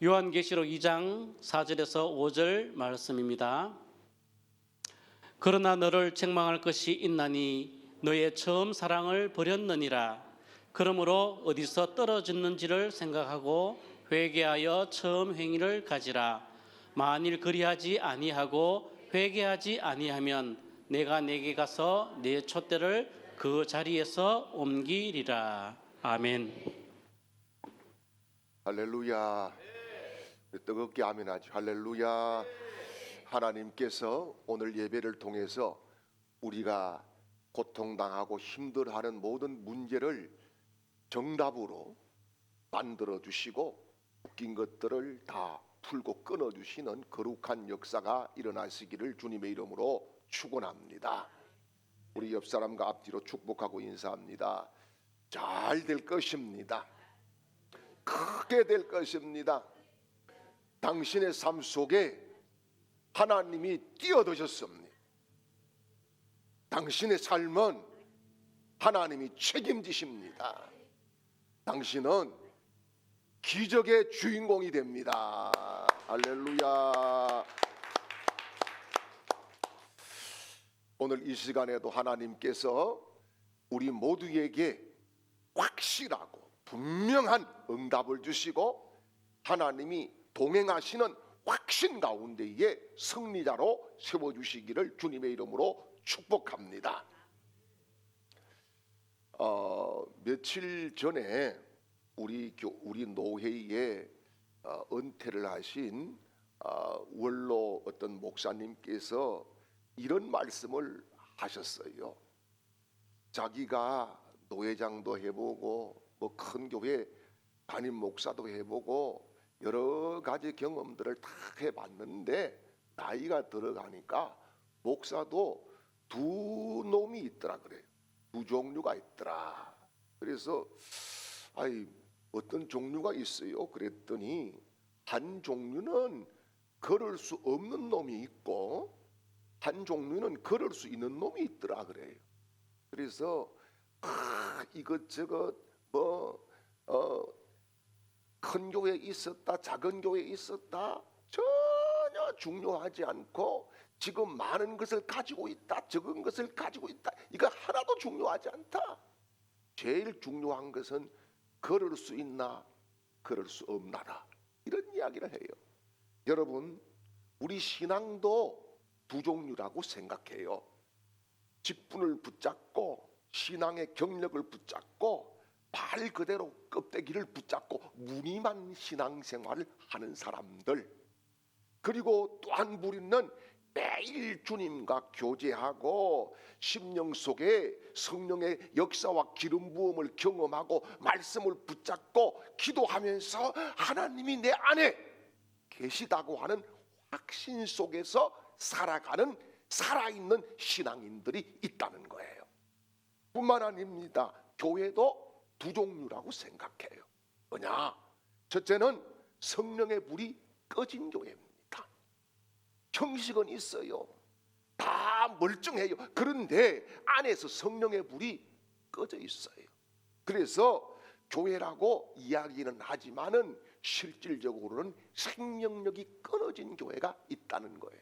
요한계시록 2장 4절에서 5절 말씀입니다. 그러나 너를 책망할 것이 있나니 너의 처음 사랑을 버렸느니라. 그러므로 어디서 떨어졌는지를 생각하고 회개하여 처음 행위를 가지라. 만일 그리하지 아니하고 회개하지 아니하면 내가 내게 가서 내 촛대를 그 자리에서 옮기리라. 아멘. 할렐루야. 뜨겁게 아멘하죠. 할렐루야. 하나님께서 오늘 예배를 통해서 우리가 고통당하고 힘들어하는 모든 문제를 정답으로 만들어 주시고 웃긴 것들을 다 풀고 끊어 주시는 거룩한 역사가 일어나시기를 주님의 이름으로 축원합니다. 우리 옆 사람과 앞뒤로 축복하고 인사합니다. 잘 될 것입니다. 크게 될 것입니다. 당신의 삶 속에 하나님이 뛰어드셨습니다. 당신의 삶은 하나님이 책임지십니다. 당신은 기적의 주인공이 됩니다. 할렐루야. 오늘 이 시간에도 하나님께서 우리 모두에게 확실하고 분명한 응답을 주시고 하나님이 동행하시는 확신 가운데에 승리자로 세워주시기를 주님의 이름으로 축복합니다. 며칠 전에 우리 노회에 은퇴를 하신 원로 어떤 목사님께서 이런 말씀을 하셨어요. 자기가 노회장도 해보고 뭐 큰 교회 담임 목사도 해보고 여러 가지 경험들을 다 해봤는데 나이가 들어가니까 목사도 두 놈이 있더라 그래요. 두 종류가 있더라. 그래서 어떤 종류가 있어요? 그랬더니 한 종류는 걸을 수 없는 놈이 있고 한 종류는 걸을 수 있는 놈이 있더라 그래요. 그래서 이것저것 큰 교회에 있었다 작은 교회에 있었다 전혀 중요하지 않고 지금 많은 것을 가지고 있다 적은 것을 가지고 있다 이거 하나도 중요하지 않다. 제일 중요한 것은 걸을 수 있나 걸을 수 없나다 이런 이야기를 해요. 여러분 우리 신앙도 두 종류라고 생각해요. 직분을 붙잡고 신앙의 경력을 붙잡고 말 그대로 껍데기를 붙잡고 무늬만 신앙생활을 하는 사람들, 그리고 또 한 부류는 매일 주님과 교제하고 심령 속에 성령의 역사와 기름 부음을 경험하고 말씀을 붙잡고 기도하면서 하나님이 내 안에 계시다고 하는 확신 속에서 살아가는 살아있는 신앙인들이 있다는 거예요. 뿐만 아닙니다. 교회도 두 종류라고 생각해요. 뭐냐? 첫째는 성령의 불이 꺼진 교회입니다. 형식은 있어요. 다 멀쩡해요. 그런데 안에서 성령의 불이 꺼져 있어요. 그래서 교회라고 이야기는 하지만은 실질적으로는 생명력이 끊어진 교회가 있다는 거예요.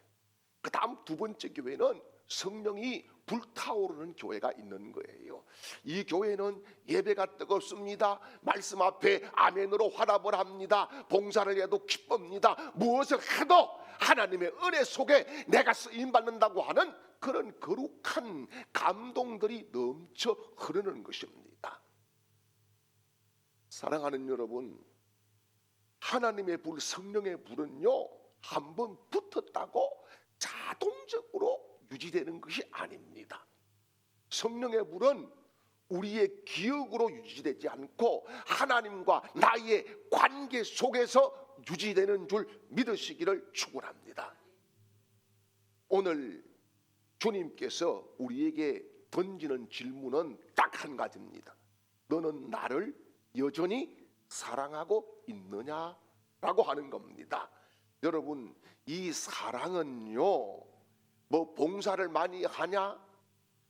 그 다음 두 번째 교회는 성령이 불타오르는 교회가 있는 거예요. 이 교회는 예배가 뜨겁습니다. 말씀 앞에 아멘으로 화답을 합니다. 봉사를 해도 기쁩니다. 무엇을 해도 하나님의 은혜 속에 내가 쓰임받는다고 하는 그런 거룩한 감동들이 넘쳐 흐르는 것입니다. 사랑하는 여러분, 하나님의 불, 성령의 불은요 한번 붙었다고 자동적으로 유지되는 것이 아닙니다. 성령의 불은 우리의 기억으로 유지되지 않고 하나님과 나의 관계 속에서 유지되는 줄 믿으시기를 축원합니다. 오늘 주님께서 우리에게 던지는 질문은 딱 한 가지입니다. 너는 나를 여전히 사랑하고 있느냐라고 하는 겁니다. 여러분, 이 사랑은요 뭐 봉사를 많이 하냐,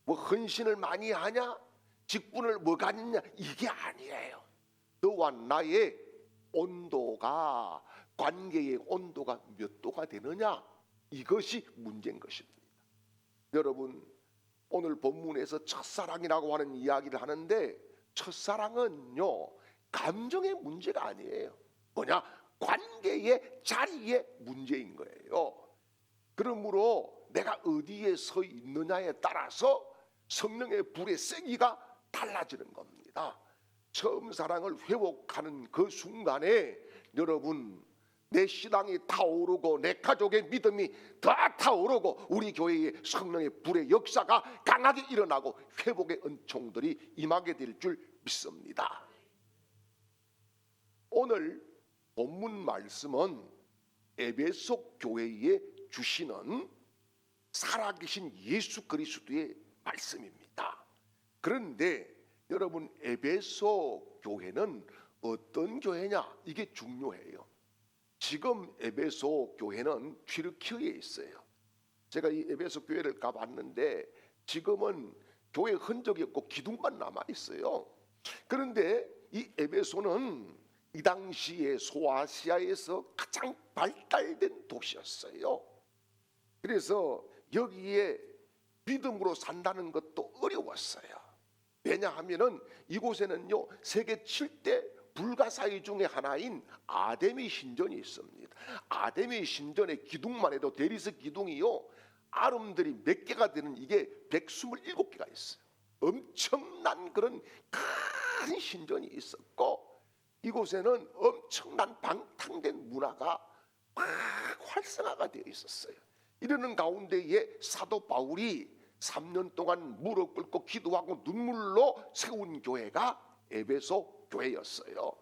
뭐 헌신을 많이 하냐, 직분을 뭐 갖느냐 이게 아니에요. 너와 나의 온도가 관계의 온도가 몇 도가 되느냐, 이것이 문제인 것입니다. 여러분, 오늘 본문에서 첫사랑이라고 하는 이야기를 하는데, 첫사랑은요 감정의 문제가 아니에요. 뭐냐? 관계의 자리의 문제인 거예요. 그러므로 내가 어디에 서 있느냐에 따라서 성령의 불의 세기가 달라지는 겁니다. 처음 사랑을 회복하는 그 순간에 여러분, 내 신앙이 타오르고 내 가족의 믿음이 더 타오르고 우리 교회의 성령의 불의 역사가 강하게 일어나고 회복의 은총들이 임하게 될 줄 믿습니다. 오늘 본문 말씀은 에베소 교회에 주시는 살아계신 예수 그리스도의 말씀입니다. 그런데 여러분, 에베소 교회는 어떤 교회냐? 이게 중요해요. 지금 에베소 교회는 튀르키예에 있어요. 제가 이 에베소 교회를 가봤는데 지금은 교회 흔적이 없고 기둥만 남아 있어요. 그런데 이 에베소는 이 당시에 소아시아에서 가장 발달된 도시였어요. 그래서 여기에 믿음으로 산다는 것도 어려웠어요. 왜냐하면은 이곳에는요 세계 7대 불가사의 중에 하나인 아데미 신전이 있습니다. 아데미 신전의 기둥만 해도 데리스 기둥이요 아름들이 몇 개가 되는 이게 127개가 있어요. 엄청난 그런 큰 신전이 있었고, 이곳에는 엄청난 방탕된 문화가 막 활성화가 되어 있었어요. 이러는 가운데에 사도 바울이 3년 동안 무릎 꿇고 기도하고 눈물로 세운 교회가 에베소 교회였어요.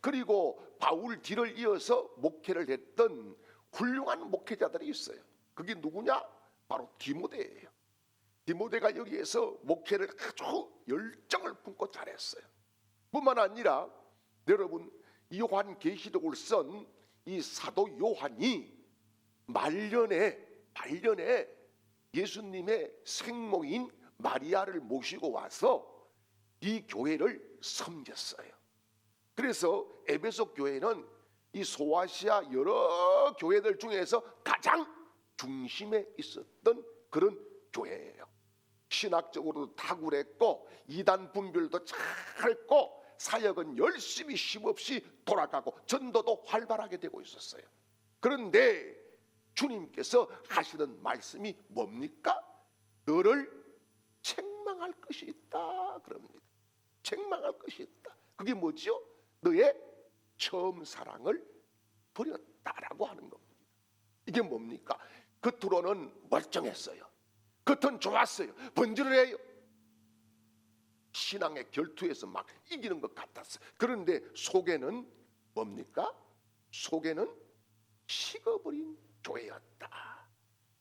그리고 바울 뒤를 이어서 목회를 했던 훌륭한 목회자들이 있어요. 그게 누구냐? 바로 디모데예요. 디모데가 여기에서 목회를 아주 열정을 품고 잘했어요. 뿐만 아니라 여러분, 요한계시록을 쓴 이 사도 요한이 말년에 예수님의 생모인 마리아를 모시고 와서 이 교회를 섬겼어요. 그래서 에베소 교회는 이 소아시아 여러 교회들 중에서 가장 중심에 있었던 그런 교회예요. 신학적으로도 탁월했고 이단 분별도 잘했고 사역은 열심히 쉼없이 돌아가고 전도도 활발하게 되고 있었어요. 그런데 주님께서 하시는 말씀이 뭡니까? 너를 책망할 것이 있다 그럽니다. 책망할 것이 있다. 그게 뭐죠? 너의 처음 사랑을 버렸다라고 하는 겁니다. 이게 뭡니까? 겉으로는 멀쩡했어요. 겉은 좋았어요. 번지를 해요. 신앙의 결투에서 막 이기는 것 같았어요. 그런데 속에는 뭡니까? 속에는 식어버린 교회였다.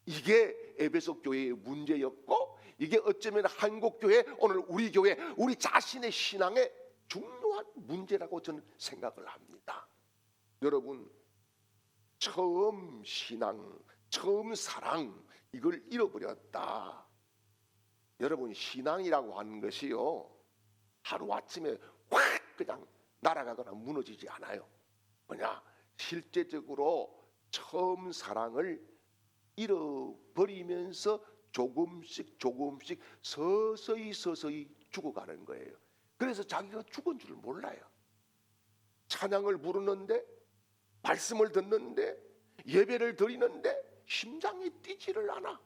이게 에베소 교회의 문제였고, 이게 어쩌면 한국 교회, 오늘 우리 교회, 우리 자신의 신앙의 중요한 문제라고 저는 생각을 합니다. 여러분, 처음 신앙, 처음 사랑, 이걸 잃어버렸다. 여러분, 신앙이라고 하는 것이요 하루아침에 확 그냥 날아가거나 무너지지 않아요. 뭐냐? 실제적으로 처음 사랑을 잃어버리면서 조금씩 서서히 죽어가는 거예요. 그래서 자기가 죽은 줄 몰라요. 찬양을 부르는데, 말씀을 듣는데, 예배를 드리는데 심장이 뛰지를 않아.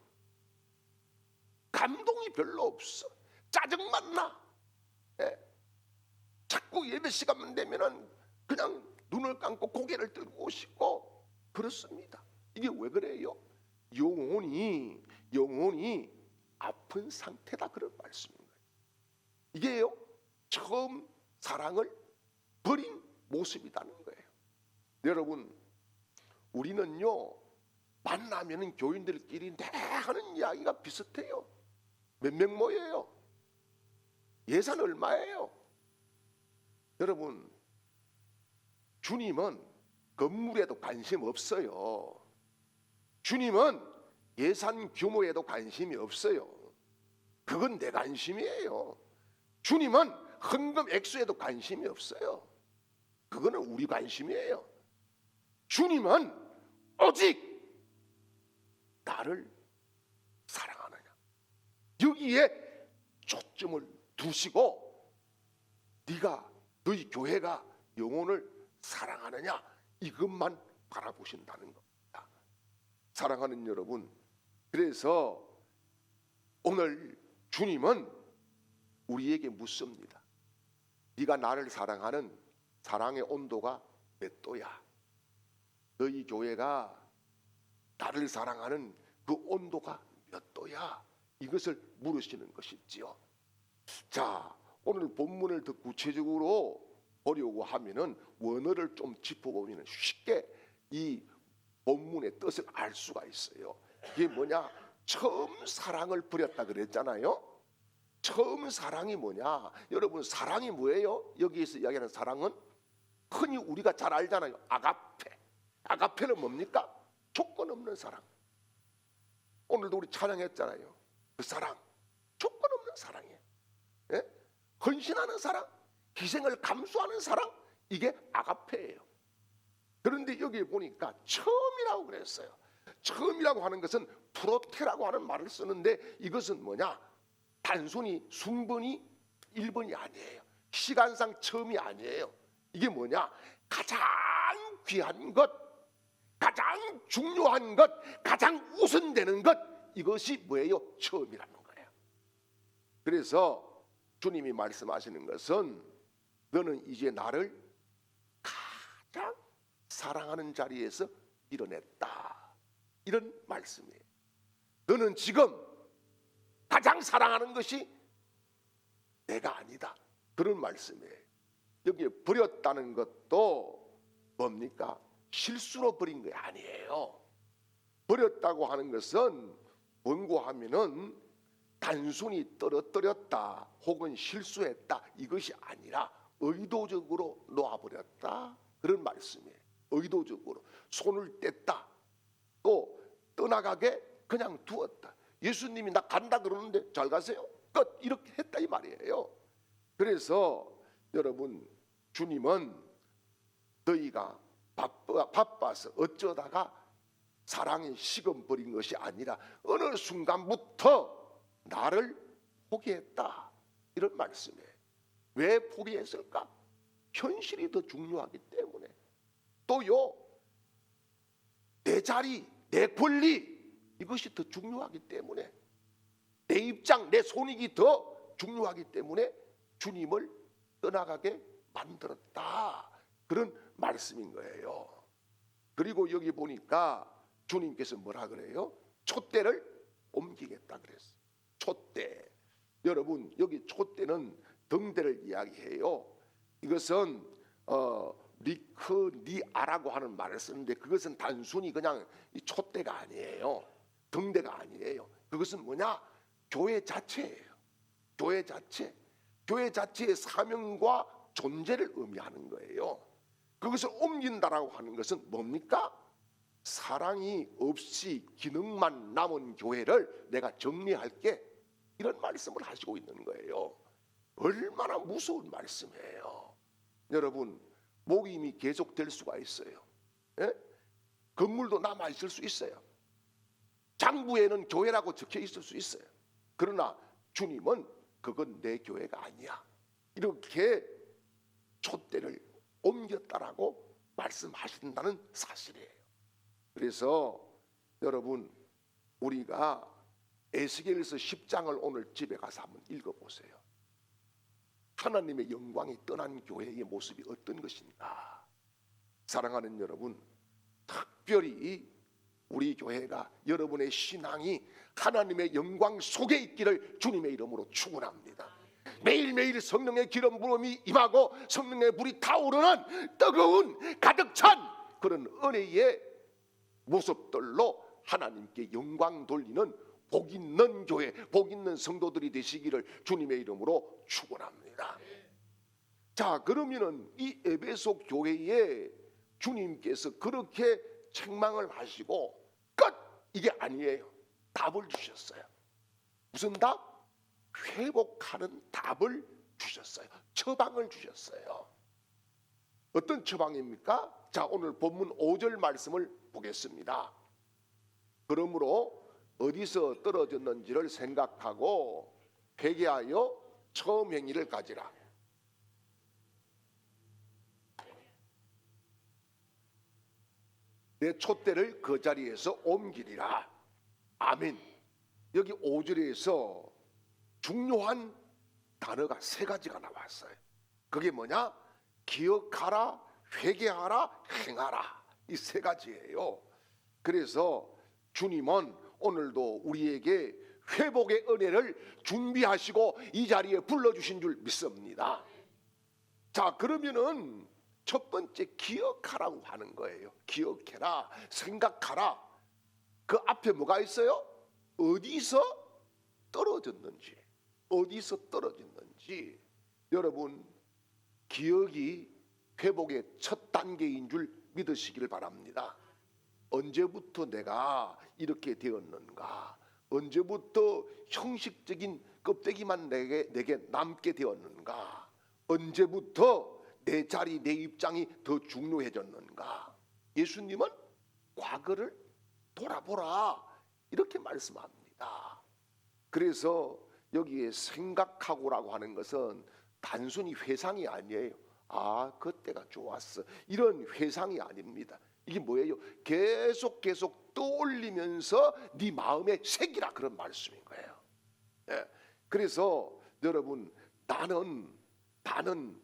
감동이 별로 없어. 짜증만 나. 자꾸 예배 시간만 되면은 그냥 눈을 감고 고개를 들고 싶고 그렇습니다. 이게 왜 그래요? 영혼이 아픈 상태다, 그런 말씀인 거예요. 이게요 처음 사랑을 버린 모습이라는 거예요. 여러분, 우리는요 만나면은 교인들끼리 내 하는 이야기가 비슷해요. 몇 명 모여요? 예산 얼마예요? 여러분, 주님은 건물에도 관심 없어요. 주님은 예산 규모에도 관심이 없어요. 그건 내 관심이에요. 주님은 헌금 액수에도 관심이 없어요. 그거는 우리 관심이에요. 주님은 오직 나를 사랑하느냐, 여기에 초점을 두시고 너희 교회가 영혼을 사랑하느냐, 이것만 바라보신다는 겁니다. 사랑하는 여러분, 그래서 오늘 주님은 우리에게 묻습니다. 네가 나를 사랑하는 사랑의 온도가 몇 도야? 너희 교회가 나를 사랑하는 그 온도가 몇 도야? 이것을 물으시는 것이지요. 자, 오늘 본문을 더 구체적으로 보려고 하면은 원어를 좀 짚어보면 쉽게 이 본문의 뜻을 알 수가 있어요. 이게 뭐냐? 처음 사랑을 버렸다 그랬잖아요. 처음 사랑이 뭐냐? 여러분, 사랑이 뭐예요? 여기에서 이야기하는 사랑은 흔히 우리가 잘 알잖아요. 아가페. 아가페는 뭡니까? 조건 없는 사랑. 오늘도 우리 찬양했잖아요. 그 사랑, 조건 없는 사랑이에요. 예? 헌신하는 사랑, 희생을 감수하는 사랑, 이게 아가페예요. 그런데 여기 보니까 처음이라고 그랬어요. 처음이라고 하는 것은 프로테라고 하는 말을 쓰는데, 이것은 뭐냐? 단순히 순번이 1번이 아니에요. 시간상 처음이 아니에요. 이게 뭐냐? 가장 귀한 것, 가장 중요한 것, 가장 우선되는 것, 이것이 뭐예요? 처음이라는 거예요. 그래서 주님이 말씀하시는 것은 너는 이제 나를 가장 사랑하는 자리에서 밀어냈다, 이런 말씀이에요. 너는 지금 가장 사랑하는 것이 내가 아니다, 그런 말씀이에요. 여기에 버렸다는 것도 뭡니까? 실수로 버린 게 아니에요. 버렸다고 하는 것은 원고하면은 단순히 떨어뜨렸다 혹은 실수했다, 이것이 아니라 의도적으로 놓아버렸다, 그런 말씀이에요. 의도적으로 손을 뗐다, 또 떠나가게 그냥 두었다. 예수님이 나 간다 그러는데 잘 가세요, 끝, 이렇게 했다, 이 말이에요. 그래서 여러분, 주님은 너희가 바빠서 어쩌다가 사랑이 식은 버린 것이 아니라 어느 순간부터 나를 포기했다, 이런 말씀이에요. 왜 포기했을까? 현실이 더 중요하기 때문에, 또요, 내 자리, 내 권리, 이것이 더 중요하기 때문에, 내 입장, 내 손익이 더 중요하기 때문에 주님을 떠나가게 만들었다, 그런 말씀인 거예요. 그리고 여기 보니까 주님께서 뭐라 그래요? 촛대를 옮기겠다 그랬어요. 촛대. 여러분, 여기 촛대는 등대를 이야기해요. 이것은 리크니아라고 하는 말을 쓰는데, 그것은 단순히 그냥 이 촛대가 아니에요. 등대가 아니에요. 그것은 뭐냐? 교회 자체예요. 교회 자체. 교회 자체의 사명과 존재를 의미하는 거예요. 그것을 옮긴다라고 하는 것은 뭡니까? 사랑이 없이 기능만 남은 교회를 내가 정리할게, 이런 말씀을 하시고 있는 거예요. 얼마나 무서운 말씀이에요. 여러분, 모임이 계속될 수가 있어요. 예? 건물도 남아 있을 수 있어요. 장부에는 교회라고 적혀 있을 수 있어요. 그러나 주님은 그건 내 교회가 아니야, 이렇게 촛대를 옮겼다라고 말씀하신다는 사실이에요. 그래서 여러분, 우리가 에스겔서 10장을 오늘 집에 가서 한번 읽어보세요. 하나님의 영광이 떠난 교회의 모습이 어떤 것인가. 사랑하는 여러분, 특별히 우리 교회가, 여러분의 신앙이 하나님의 영광 속에 있기를 주님의 이름으로 축원합니다. 매일매일 성령의 기름 부음이 임하고 성령의 불이 타오르는 뜨거운 가득 찬 그런 은혜의 모습들로 하나님께 영광 돌리는 복 있는 교회, 복 있는 성도들이 되시기를 주님의 이름으로 축원합니다. 자, 그러면은 이 에베소 교회에 주님께서 그렇게 책망을 하시고 끝, 이게 아니에요. 답을 주셨어요. 무슨 답? 회복하는 답을 주셨어요. 처방을 주셨어요. 어떤 처방입니까? 자, 오늘 본문 5절 말씀을 보겠습니다. 그러므로 어디서 떨어졌는지를 생각하고 회개하여 처음 행위를 가지라. 내 촛대를 그 자리에서 옮기리라. 아멘. 여기 5절에서 중요한 단어가 세 가지가 나왔어요. 그게 뭐냐? 기억하라, 회개하라, 행하라. 이 세 가지예요. 그래서 주님은 오늘도 우리에게 회복의 은혜를 준비하시고 이 자리에 불러주신 줄 믿습니다. 자, 그러면은 첫 번째 기억하라고 하는 거예요. 기억해라, 생각하라. 그 앞에 뭐가 있어요? 어디서 떨어졌는지, 어디서 떨어졌는지. 여러분, 기억이 회복의 첫 단계인 줄 믿으시길 바랍니다. 언제부터 내가 이렇게 되었는가? 언제부터 형식적인 껍데기만 내게 남게 되었는가? 언제부터 내 자리, 내 입장이 더 중요해졌는가? 예수님은 과거를 돌아보라 이렇게 말씀합니다. 그래서 여기에 생각하고라고 하는 것은 단순히 회상이 아니에요. 아, 그때가 좋았어, 이런 회상이 아닙니다. 이게 뭐예요? 계속 떠올리면서 네 마음에 새기라, 그런 말씀인 거예요. 예. 그래서 여러분, 나는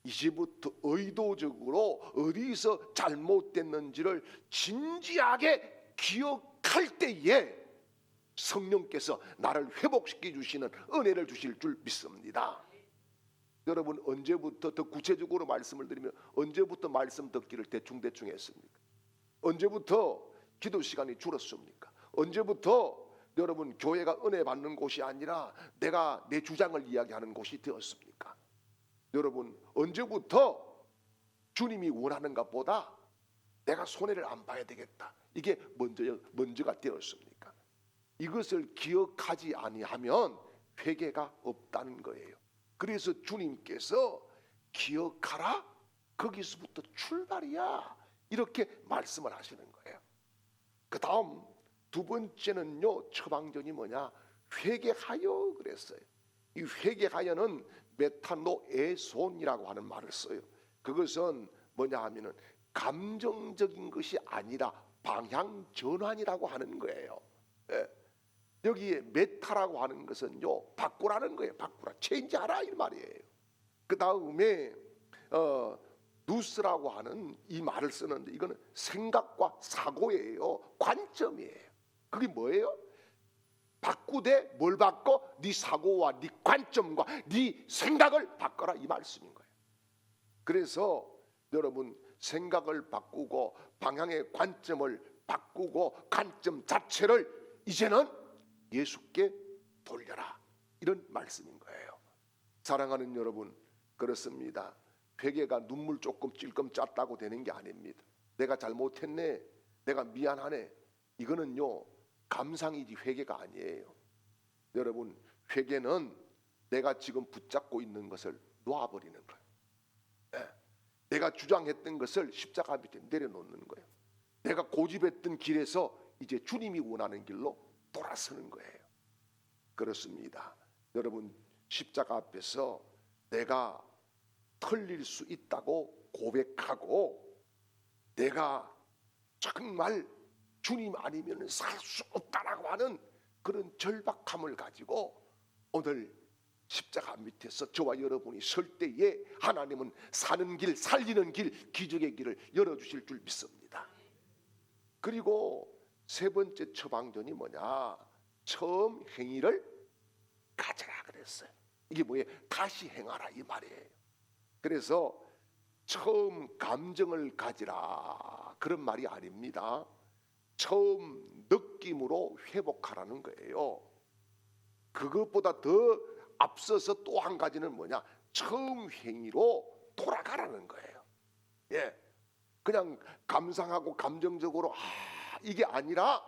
이제부터 의도적으로 어디서 잘못됐는지를 진지하게 기억할 때에 성령께서 나를 회복시켜 주시는 은혜를 주실 줄 믿습니다. 여러분, 언제부터, 더 구체적으로 말씀을 드리면 언제부터 말씀 듣기를 대충 했습니까? 언제부터 기도 시간이 줄었습니까? 언제부터 여러분 교회가 은혜 받는 곳이 아니라 내가 내 주장을 이야기하는 곳이 되었습니까? 여러분, 언제부터 주님이 원하는가 보다 내가 손해를 안 봐야 되겠다, 이게 먼저가 되었습니까? 이것을 기억하지 아니하면 회개가 없다는 거예요. 그래서 주님께서 기억하라, 거기서부터 출발이야, 이렇게 말씀을 하시는 거예요. 그 다음 두 번째는요, 처방전이 뭐냐? 회개하여 그랬어요. 이 회개하여는 메타노에손이라고 하는 말을 써요. 그것은 뭐냐 하면은 감정적인 것이 아니라 방향 전환이라고 하는 거예요. 예. 여기에 메타라고 하는 것은요, 바꾸라는 거예요. 바꾸라, 체인지하라, 이 말이에요. 그 다음에 누스라고 하는 이 말을 쓰는데 이거는 생각과 사고예요. 관점이에요. 그게 뭐예요? 바꾸되 뭘 바꿔? 네 사고와 네 관점과 네 생각을 바꿔라, 이 말씀인 거예요. 그래서 여러분, 생각을 바꾸고 방향의 관점을 바꾸고 관점 자체를 이제는 예수께 돌려라, 이런 말씀인 거예요. 사랑하는 여러분, 그렇습니다. 회개가 눈물 조금 찔끔 짰다고 되는 게 아닙니다. 내가 잘못했네, 내가 미안하네, 이거는요 감상이지 회개가 아니에요. 여러분, 회개는 내가 지금 붙잡고 있는 것을 놓아버리는 거예요. 네. 내가 주장했던 것을 십자가 밑에 내려놓는 거예요. 내가 고집했던 길에서 이제 주님이 원하는 길로 돌아서는 거예요. 그렇습니다. 여러분, 십자가 앞에서 내가 틀릴 수 있다고 고백하고 내가 정말 주님 아니면 살 수 없다라고 하는 그런 절박함을 가지고 오늘 십자가 밑에서 저와 여러분이 설 때에 하나님은 사는 길, 살리는 길, 기적의 길을 열어주실 줄 믿습니다. 그리고 세 번째 처방전이 뭐냐? 처음 행위를 가져라 그랬어요. 이게 뭐예요? 다시 행하라, 이 말이에요. 그래서 처음 감정을 가지라, 그런 말이 아닙니다. 처음 느낌으로 회복하라는 거예요. 그것보다 더 앞서서 또 한 가지는 뭐냐? 처음 행위로 돌아가라는 거예요. 예, 그냥 감상하고 감정적으로 이게 아니라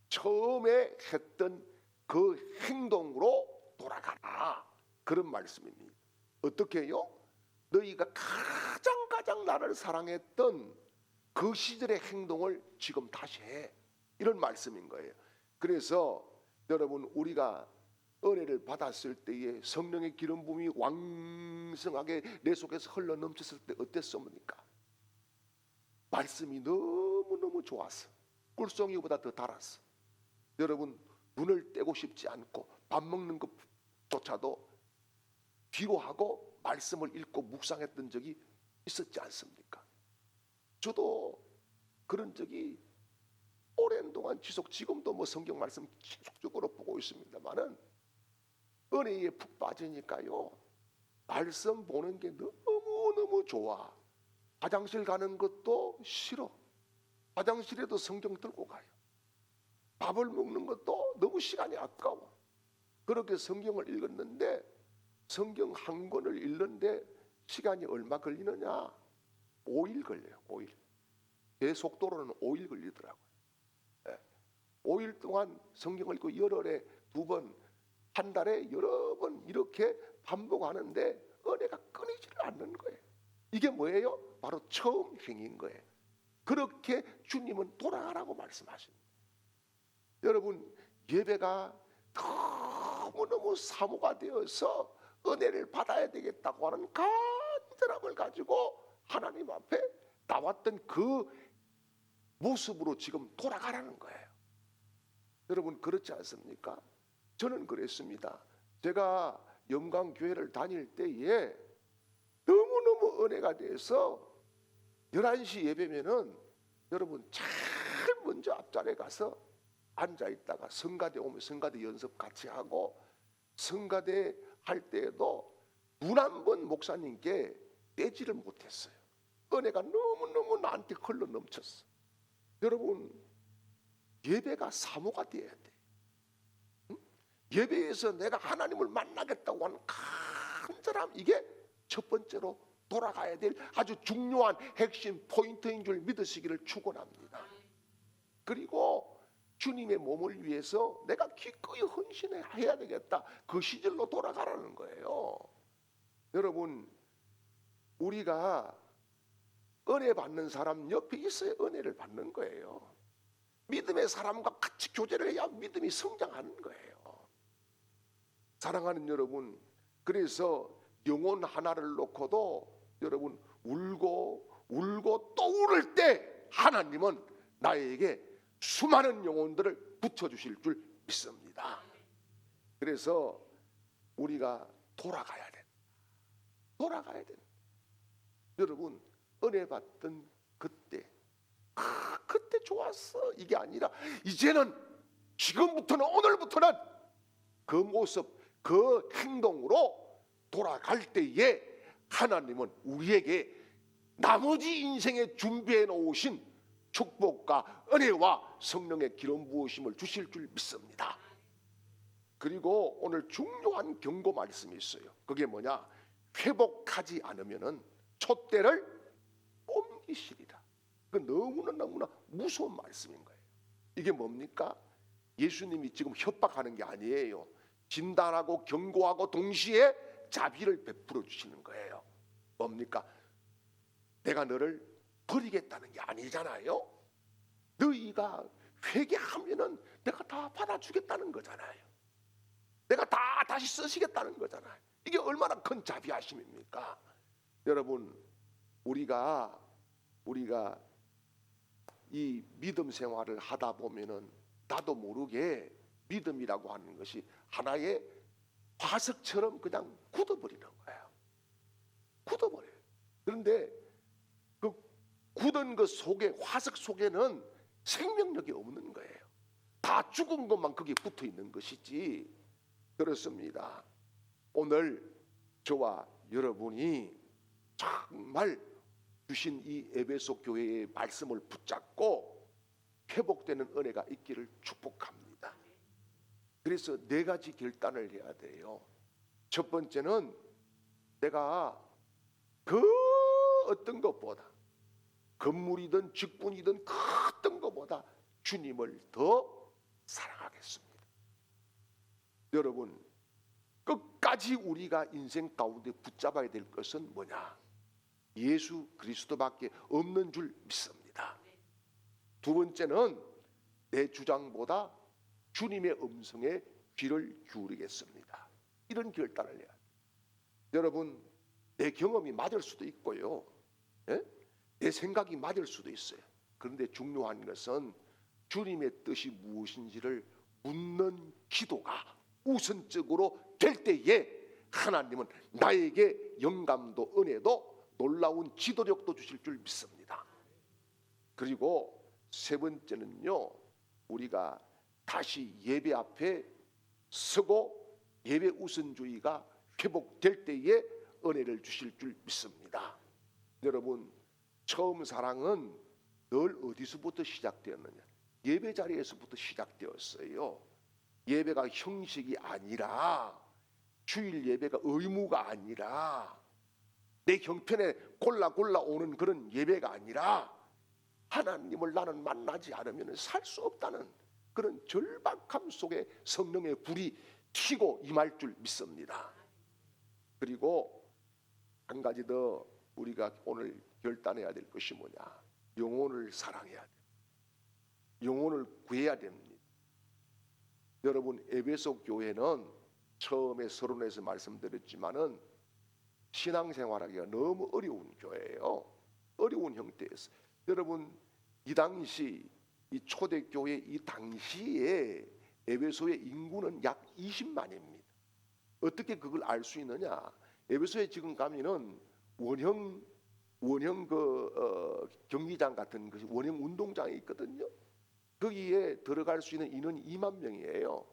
처음에 했던 그 행동으로 돌아가라, 그런 말씀입니다. 어떻게 해요? 너희가 가장 나를 사랑했던 그 시절의 행동을 지금 다시 해. 이런 말씀인 거예요. 그래서 여러분, 우리가 은혜를 받았을 때에 성령의 기름 부음이 왕성하게 내 속에서 흘러 넘쳤을 때 어땠습니까? 말씀이 너무너무 좋았어. 꿀송이보다 더 달았어. 여러분, 눈을 떼고 싶지 않고 밥 먹는 것조차도 뒤로 하고 말씀을 읽고 묵상했던 적이 있었지 않습니까? 저도 그런 적이 오랜 동안 지금도 뭐 성경 말씀 계속적으로 보고 있습니다만은 은혜에 푹 빠지니까요, 말씀 보는 게 너무너무 좋아. 화장실 가는 것도 싫어. 화장실에도 성경 들고 가요. 밥을 먹는 것도 너무 시간이 아까워. 그렇게 성경을 읽었는데, 성경 한 권을 읽는데 시간이 얼마 걸리느냐? 5일 걸려요. 5일. 제 속도로는 5일 걸리더라고요. 5일 동안 성경을 읽고 열흘에 2번, 한 달에 여러 번 이렇게 반복하는데 은혜가 끊이지를 않는 거예요. 이게 뭐예요? 바로 처음 행인 거예요. 그렇게 주님은 돌아가라고 말씀하십니다. 여러분, 예배가 너무너무 사모가 되어서 은혜를 받아야 되겠다고 하는 간절함을 가지고 하나님 앞에 나왔던 그 모습으로 지금 돌아가라는 거예요. 여러분, 그렇지 않습니까? 저는 그랬습니다. 제가 영광교회를 다닐 때에 너무너무 은혜가 돼서 11시 예배면은 여러분 제일 먼저 앞자리에 가서 앉아있다가 성가대 오면 성가대 연습 같이 하고, 성가대 할 때에도 문 한 번 목사님께 떼지를 못했어요. 은혜가 너무너무 나한테 흘러 넘쳤어. 여러분, 예배가 사모가 돼야 돼. 응? 예배에서 내가 하나님을 만나겠다고 하는 간절함, 이게 첫 번째로 돌아가야 될 아주 중요한 핵심 포인트인 줄 믿으시기를 축원합니다. 그리고 주님의 몸을 위해서 내가 기꺼이 헌신해야 되겠다, 그 시절로 돌아가라는 거예요. 여러분, 우리가 은혜 받는 사람 옆에 있어야 은혜를 받는 거예요. 믿음의 사람과 같이 교제를 해야 믿음이 성장하는 거예요. 사랑하는 여러분, 그래서 영혼 하나를 놓고도 여러분 울고 또 울을 때 하나님은 나에게 수많은 영혼들을 붙여주실 줄 믿습니다. 그래서 우리가 돌아가야 돼. 돌아가야 돼. 여러분, 은혜 받던 그때, 그때 좋았어, 이게 아니라 이제는, 지금부터는, 오늘부터는 그 모습, 그 행동으로 돌아갈 때에 하나님은 우리에게 나머지 인생에 준비해 놓으신 축복과 은혜와 성령의 기름 부으심을 주실 줄 믿습니다. 그리고 오늘 중요한 경고 말씀이 있어요. 그게 뭐냐? 회복하지 않으면은 촛대를 옮기시리라. 그 너무나 무서운 말씀인 거예요. 이게 뭡니까? 예수님이 지금 협박하는 게 아니에요. 진단하고 경고하고 동시에 자비를 베풀어 주시는 거예요. 뭡니까? 내가 너를 버리겠다는 게 아니잖아요. 너희가 회개하면은 내가 다 받아주겠다는 거잖아요. 내가 다 다시 쓰시겠다는 거잖아요. 이게 얼마나 큰 자비하심입니까? 여러분, 우리가 이 믿음 생활을 하다 보면은 나도 모르게 믿음이라고 하는 것이 하나의 화석처럼 그냥 굳어버리는 거예요. 굳어버려요. 그런데 그 굳은 것 속에, 화석 속에는 생명력이 없는 거예요. 다 죽은 것만 거기에 붙어 있는 것이지. 그렇습니다. 오늘 저와 여러분이 정말 주신 이 에베소 교회의 말씀을 붙잡고 회복되는 은혜가 있기를 축복합니다. 그래서 4가지 결단을 해야 돼요. 첫 번째는 내가 그 어떤 것보다, 건물이든 직분이든 그 어떤 것보다 주님을 더 사랑하겠습니다. 여러분, 끝까지 우리가 인생 가운데 붙잡아야 될 것은 뭐냐? 예수 그리스도밖에 없는 줄 믿습니다. 두 번째는 내 주장보다 주님의 음성에 귀를 기울이겠습니다. 이런 결단을 해야 돼요. 여러분, 내 경험이 맞을 수도 있고요, 예? 내 생각이 맞을 수도 있어요. 그런데 중요한 것은 주님의 뜻이 무엇인지를 묻는 기도가 우선적으로 될 때에 하나님은 나에게 영감도 은혜도 놀라운 지도력도 주실 줄 믿습니다. 그리고 세 번째는요, 우리가 다시 예배 앞에 서고 예배 우선주의가 회복될 때에 은혜를 주실 줄 믿습니다. 여러분, 처음 사랑은 늘 어디서부터 시작되었느냐? 예배 자리에서부터 시작되었어요. 예배가 형식이 아니라, 주일 예배가 의무가 아니라, 내 형편에 골라 오는 그런 예배가 아니라, 하나님을 나는 만나지 않으면 살 수 없다는 그런 절박함 속에 성령의 불이 튀고 임할 줄 믿습니다. 그리고 한 가지 더 우리가 오늘 결단해야 될 것이 뭐냐? 영혼을 사랑해야 돼요. 영혼을 구해야 됩니다. 여러분, 에베소 교회는 처음에 서론에서 말씀드렸지만은 신앙생활하기가 너무 어려운 교회예요. 어려운 형태였어요. 여러분, 이 당시 이 초대교회 이 당시에 에베소의 인구는 약 20만입니다. 어떻게 그걸 알 수 있느냐? 에베소에 지금 가면은 원형 경기장 같은 것이 원형 운동장이 있거든요. 거기에 들어갈 수 있는 인원이 2만 명이에요.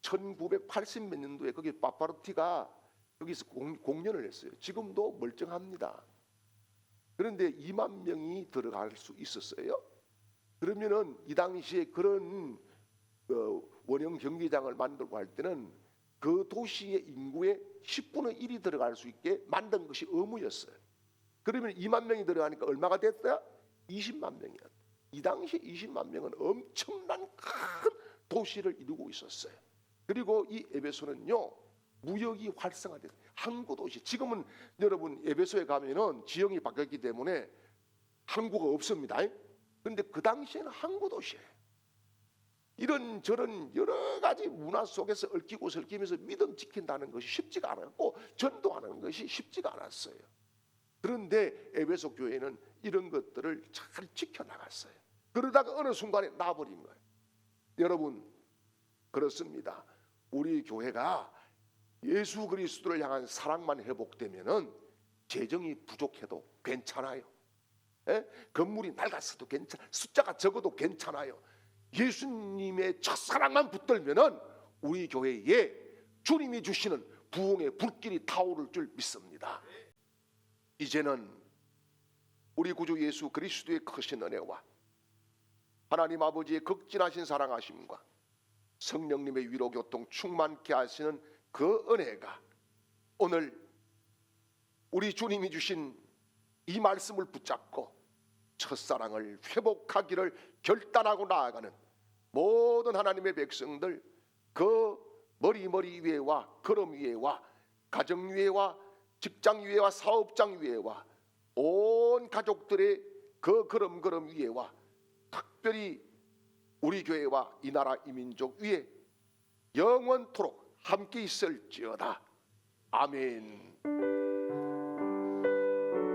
1980 몇 년도에 거기 파파로티가 여기서 공연을 했어요. 지금도 멀쩡합니다. 그런데 2만 명이 들어갈 수 있었어요. 그러면은 이 당시에 그런 원형 경기장을 만들고 할 때는 그 도시의 인구의 10분의 1이 들어갈 수 있게 만든 것이 의무였어요. 그러면 2만 명이 들어가니까 얼마가 됐어요? 20만 명이었어요. 이 당시 20만 명은 엄청난 큰 도시를 이루고 있었어요. 그리고 이 에베소는요, 무역이 활성화됐어요. 항구 도시. 지금은 여러분 에베소에 가면은 지형이 바뀌었기 때문에 항구가 없습니다. 그런데 그 당시에는 항구 도시예요. 이런저런 여러 가지 문화 속에서 얽히고 설키면서 믿음 지킨다는 것이 쉽지가 않았고 전도하는 것이 쉽지가 않았어요. 그런데 에베소 교회는 이런 것들을 잘 지켜나갔어요. 그러다가 어느 순간에 나버린 거예요. 여러분, 그렇습니다. 우리 교회가 예수 그리스도를 향한 사랑만 회복되면은 재정이 부족해도 괜찮아요. 예? 건물이 낡았어도 괜찮아요. 숫자가 적어도 괜찮아요. 예수님의 첫사랑만 붙들면은 우리 교회에 주님이 주시는 부흥의 불길이 타오를 줄 믿습니다. 이제는 우리 구주 예수 그리스도의 크신 은혜와 하나님 아버지의 극진하신 사랑하심과 성령님의 위로 교통 충만케 하시는 그 은혜가 오늘 우리 주님이 주신 이 말씀을 붙잡고 첫사랑을 회복하기를 결단하고 나아가는 모든 하나님의 백성들, 그 머리 위에와 걸음 위에와 가정 위에와 직장 위에와 사업장 위에와 온 가족들의 그 걸음 위에와 특별히 우리 교회와 이 나라 이 민족 위에 영원토록 함께 있을지어다. 아멘.